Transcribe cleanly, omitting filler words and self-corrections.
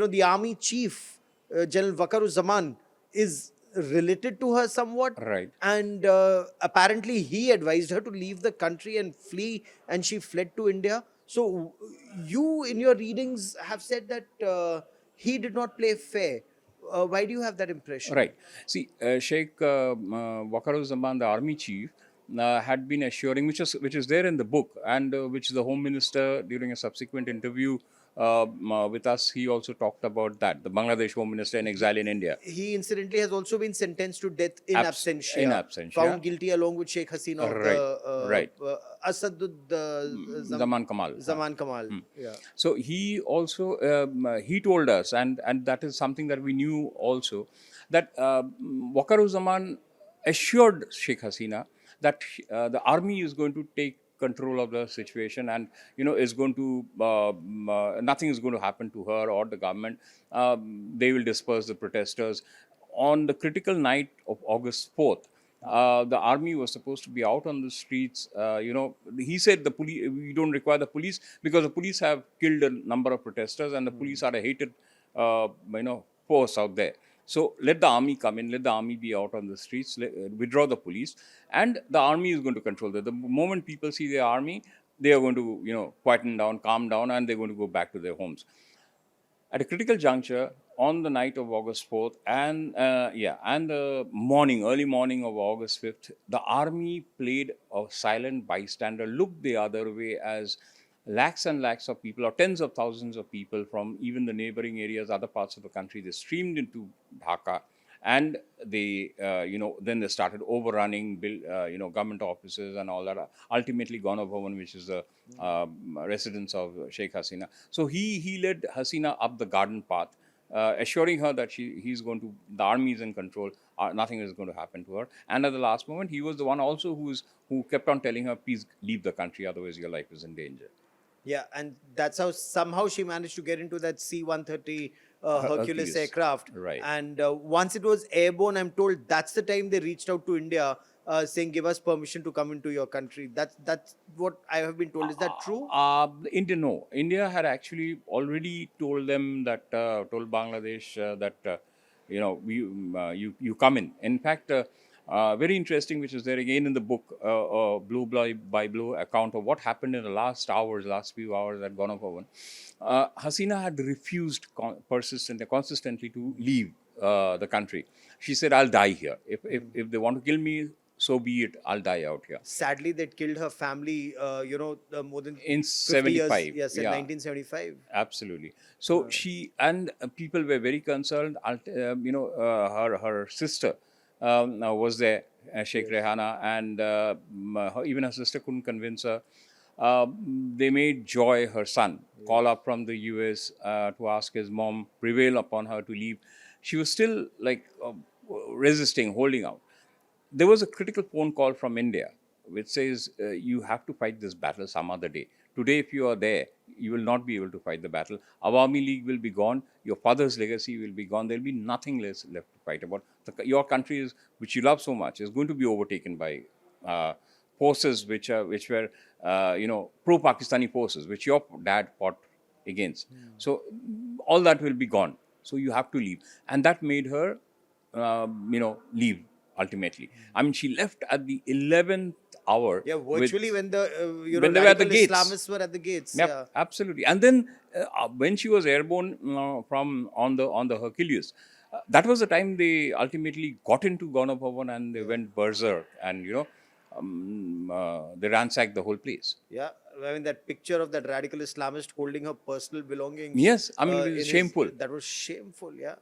the army chief, General Wakaruz Zaman, is related to her somewhat. Right. And apparently he advised her to leave the country and flee, and she fled to India. So you, in your readings, have said that he did not play fair. Why do you have that impression? Right. See, Sheikh Wakaruz Zaman, the army chief, had been assuring, which is there in the book, and which the Home Minister, during a subsequent interview with us, he also talked about that. The Bangladesh Home Minister in exile in India. He incidentally has also been sentenced to death in absentia. In absentia. Found guilty along with Sheikh Hasina of Right. Asadud Zaman Kamal. Zaman Kamal. Yeah. So he also, he told us, and that is something that we knew also, that Wakaruz Zaman assured Sheikh Hasina that the army is going to take control of the situation, and is going to nothing is going to happen to her or the government. They will disperse the protesters. On the critical night of August 4th, the army was supposed to be out on the streets. He said the police, we don't require the police because the police have killed a number of protesters, and the police are a hated force out there. So let the army come in, let the army be out on the streets, withdraw the police, and the army is going to control that. The moment people see the army, they are going to, quieten down, calm down, and they're going to go back to their homes. At a critical juncture, on the night of August 4th and the early morning of August 5th, the army played a silent bystander, looked the other way as lakhs and lakhs of people, or tens of thousands of people from even the neighboring areas, other parts of the country, they streamed into Dhaka, and they, then they started overrunning, government offices and all that. Ultimately, Gaurav Sawant, which is the residence of Sheikh Hasina. So he led Hasina up the garden path, assuring her that the army is in control, nothing is going to happen to her. And at the last moment, he was the one also who kept on telling her, please leave the country, otherwise your life is in danger. Yeah, and that's how somehow she managed to get into that C-130 Hercules aircraft. Right. And once it was airborne, I'm told that's the time they reached out to India, saying, give us permission to come into your country. That's what I have been told. Is that true? No. India had actually already told them that, told Bangladesh that, you come in. In fact, very interesting, which is there again in the book, blow by blow account of what happened in the last few hours at Gaurav Sawant. Hasina had refused consistently to leave the country. She said, I'll die here. If they want to kill me, so be it, I'll die out here. Sadly, they'd killed her family, more than in 75. Yes, in 1975. Absolutely. So she and people were very concerned. Her sister was there, Sheikh Rehana, and even her sister couldn't convince her. They made Joy, her son, call up from the US to ask his mom, prevail upon her to leave. She was still resisting, holding out. There was a critical phone call from India which says, you have to fight this battle some other day. Today, if you are there, you will not be able to fight the battle. Awami League will be gone. Your father's legacy will be gone. There will be nothing left to fight about. Your country, which you love so much, is going to be overtaken by forces which were pro-Pakistani forces, which your dad fought against. So all that will be gone. So you have to leave. And that made her, leave. Ultimately, I mean, she left at the 11th hour. Yeah, virtually when the when they were at the gates. Islamists were at the gates. Yep, yeah, absolutely. And then when she was airborne from on the Hercules, that was the time they ultimately got into Gaurav Sawant and they went berserk, and they ransacked the whole place. Yeah, I mean that picture of that radical Islamist holding her personal belongings. Yes, I mean it was shameful. That was shameful. Yeah.